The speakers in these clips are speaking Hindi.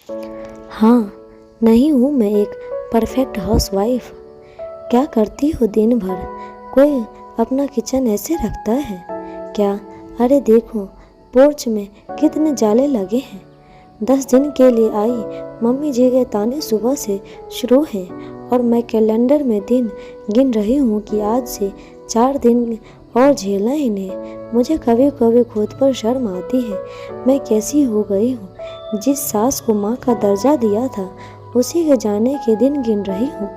हाँ, नहीं हूँ मैं एक परफेक्ट हाउसवाइफ। क्या करती हो दिन भर? कोई अपना किचन ऐसे रखता है क्या? अरे देखो, पोर्च में कितने जाले लगे हैं। 10 दिन के लिए आई मम्मी जी के ताने सुबह से शुरू हैं और मैं कैलेंडर में दिन गिन रही हूँ कि आज से 4 दिन और झेलना इन्हें। मुझे कभी कभी खुद पर शर्म आती है। मैं कैसी हो गई हूँ? जिस सास को माँ का दर्जा दिया था उसी के जाने के दिन गिन रही हूँ।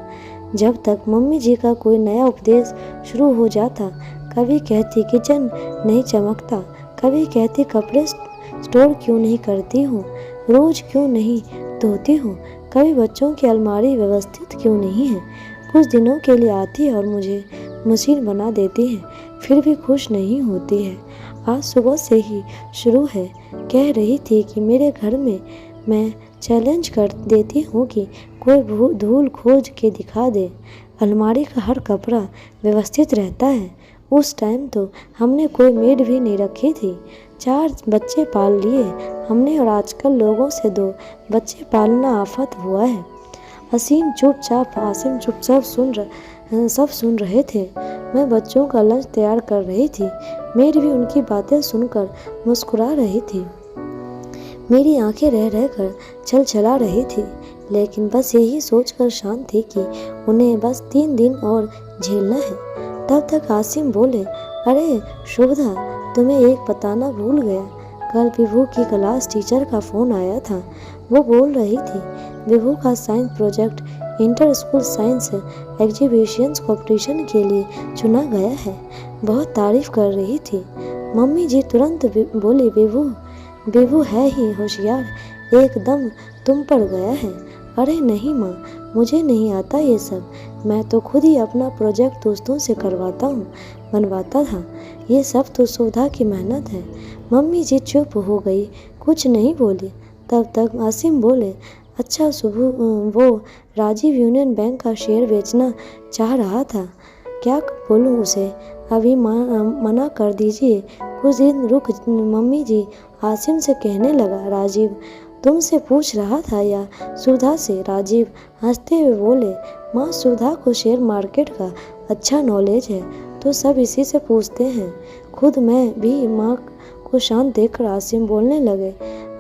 जब तक मम्मी जी का कोई नया उपदेश शुरू हो जाता, कभी कहती किचन नहीं चमकता, कभी कहती कपड़े स्टोर क्यों नहीं करती हूँ, रोज क्यों नहीं धोती हूँ, कभी बच्चों की अलमारी व्यवस्थित क्यों नहीं है। कुछ दिनों के लिए आती है और मुझे मशीन बना देती है, फिर भी खुश नहीं होती है। आज सुबह से ही शुरू है। कह रही थी कि मेरे घर में मैं चैलेंज कर देती हूँ कि कोई धूल खोज के दिखा दे। अलमारी का हर कपड़ा व्यवस्थित रहता है। उस टाइम तो हमने कोई मेड भी नहीं रखी थी। 4 बच्चे पाल लिए हमने और आजकल लोगों से 2 बच्चे पालना आफत हुआ है। आसिम चुपचाप सब सुन रहे थे। मैं बच्चों का लंच तैयार कर रही थी। मेड भी उनकी बातें सुनकर मुस्कुरा रही थी। मेरी आंखें रह रहकर छलछला रही थी, लेकिन बस यही सोचकर शांत थी कि उन्हें बस 3 दिन और झेलना है। तब तक आसिम बोले, अरे शुभदा, तुम्हें एक बताना भूल गया। कल विभू की क्लास टीचर का फ़ोन आया था। वो बोल रही थी विभू का science project inter school science exhibitions competition के लिए चुना गया है। बहुत तारीफ कर रही थी। मम्मी जी तुरंत बोली, विभू है ही होशियार, एकदम तुम पर गया है। अरे नहीं माँ, मुझे नहीं आता ये सब। मैं तो खुद ही अपना प्रोजेक्ट दोस्तों से बनवाता था। ये सब तो सुधा की मेहनत है। मम्मी जी चुप हो गई, कुछ नहीं बोली। तब तक आसिम बोले, अच्छा सुबह वो राजीव यूनियन बैंक का शेयर बेचना चाह रहा था। क्या बोलूँ उसे? अभी मना कर दीजिए। कुछ दिन रुक। मम्मी जी आसिम से कहने लगा, राजीव तुमसे पूछ रहा था या सुधा से? राजीव हंसते हुए बोले, माँ सुधा को शेयर मार्केट का अच्छा नॉलेज है तो सब इसी से पूछते हैं। खुद मैं भी माँ को शांत देखकर आसिम बोलने लगे,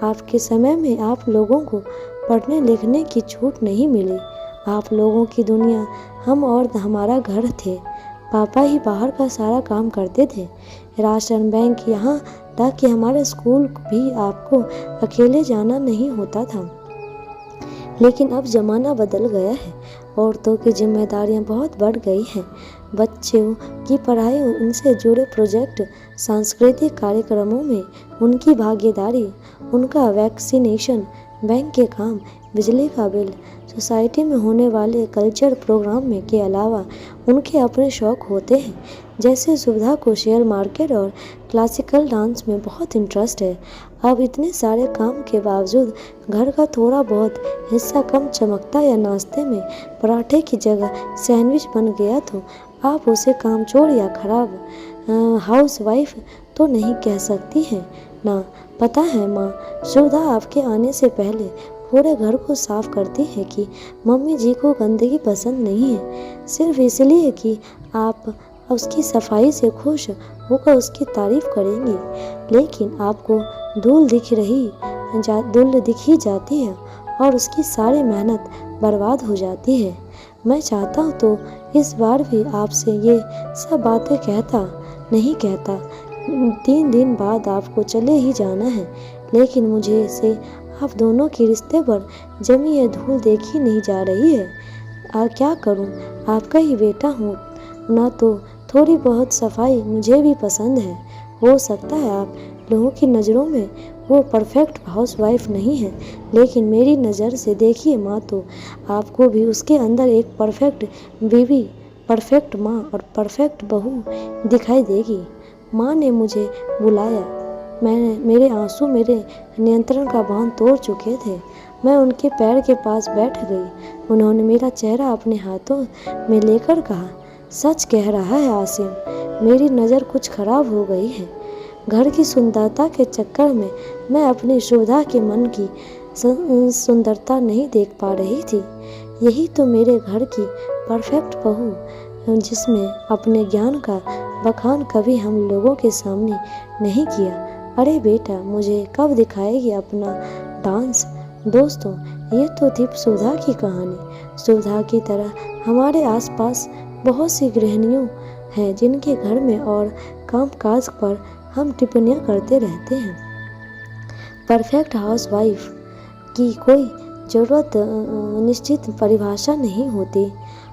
आपके समय में आप लोगों को पढ़ने लिखने की छूट नहीं मिली। आप लोगों की दुनिया हम और हमारा घर थे। पापा ही बाहर का सारा काम करते थे, राशन बैंक यहाँ तक कि हमारे स्कूल भी आपको अकेले जाना नहीं होता था। लेकिन अब ज़माना बदल गया है। औरतों की जिम्मेदारियां बहुत बढ़ गई हैं। बच्चों की पढ़ाई, उनसे जुड़े प्रोजेक्ट, सांस्कृतिक कार्यक्रमों में उनकी भागीदारी, उनका वैक्सीनेशन, बैंक के काम, बिजली का बिल, सोसाइटी में होने वाले कल्चर प्रोग्राम में के अलावा उनके अपने शौक होते हैं। जैसे सुविधा को शेयर मार्केट और क्लासिकल डांस में बहुत इंटरेस्ट है। अब इतने सारे काम के बावजूद घर का थोड़ा बहुत हिस्सा कम चमकता या नाश्ते में पराठे की जगह सैंडविच बन गया तो आप उसे कामचोर या खराब हाउसवाइफ तो नहीं कह सकती हैं ना। पता है माँ, सुधा आपके आने से पहले पूरे घर को साफ करती है कि मम्मी जी को गंदगी पसंद नहीं है, सिर्फ इसलिए कि आप उसकी सफाई से खुश होकर उसकी तारीफ करेंगी। लेकिन आपको धूल दिख ही जाती है और उसकी सारी मेहनत बर्बाद हो जाती है। मैं चाहता हूँ तो इस बार भी आपसे ये सब बातें कहता 3 दिन बाद आपको चले ही जाना है, लेकिन मुझे इसे आप दोनों के रिश्ते पर जमी यह धूल देखी नहीं जा रही है। क्या करूं, आपका ही बेटा हूं ना, तो थोड़ी बहुत सफाई मुझे भी पसंद है। हो सकता है आप लोगों की नज़रों में वो परफेक्ट हाउसवाइफ नहीं है, लेकिन मेरी नज़र से देखिए माँ, तो आपको भी उसके अंदर एक परफेक्ट बीवी, परफेक्ट माँ और परफेक्ट बहू दिखाई देगी। माँ ने मुझे बुलाया। मेरे आंसू मेरे नियंत्रण का बांध तोड़ चुके थे। मैं उनके पैर के पास बैठ गई। उन्होंने मेरा चेहरा अपने हाथों में लेकर कहा, सच कह रहा है आसिम, मेरी नज़र कुछ खराब हो गई है। घर की सुंदरता के चक्कर में मैं अपनी सुविधा के मन की सुंदरता नहीं देख पा रही थी। यही तो मेरे घर की परफेक्ट बहू, जिसमें अपने ज्ञान का बखान कभी हम लोगों के सामने नहीं किया। अरे बेटा, मुझे कब दिखाएगी अपना डांस? दोस्तों, ये तो थी सुधा की कहानी। सुधा की तरह हमारे आसपास बहुत सी गृहिणियों हैं जिनके घर में और कामकाज पर हम टिप्पणियाँ करते रहते हैं। परफेक्ट हाउसवाइफ की कोई ज़रूरत निश्चित परिभाषा नहीं होती।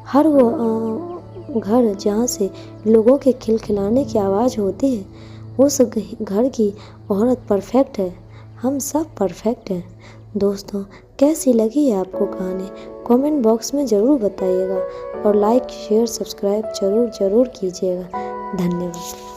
हर वो घर जहाँ से लोगों के खिलखिलाने की आवाज़ होती है, उस घर की औरत परफेक्ट है। हम सब परफेक्ट हैं। दोस्तों, कैसी लगी है आपको कहानी? कमेंट बॉक्स में ज़रूर बताइएगा और लाइक शेयर सब्सक्राइब ज़रूर कीजिएगा। धन्यवाद।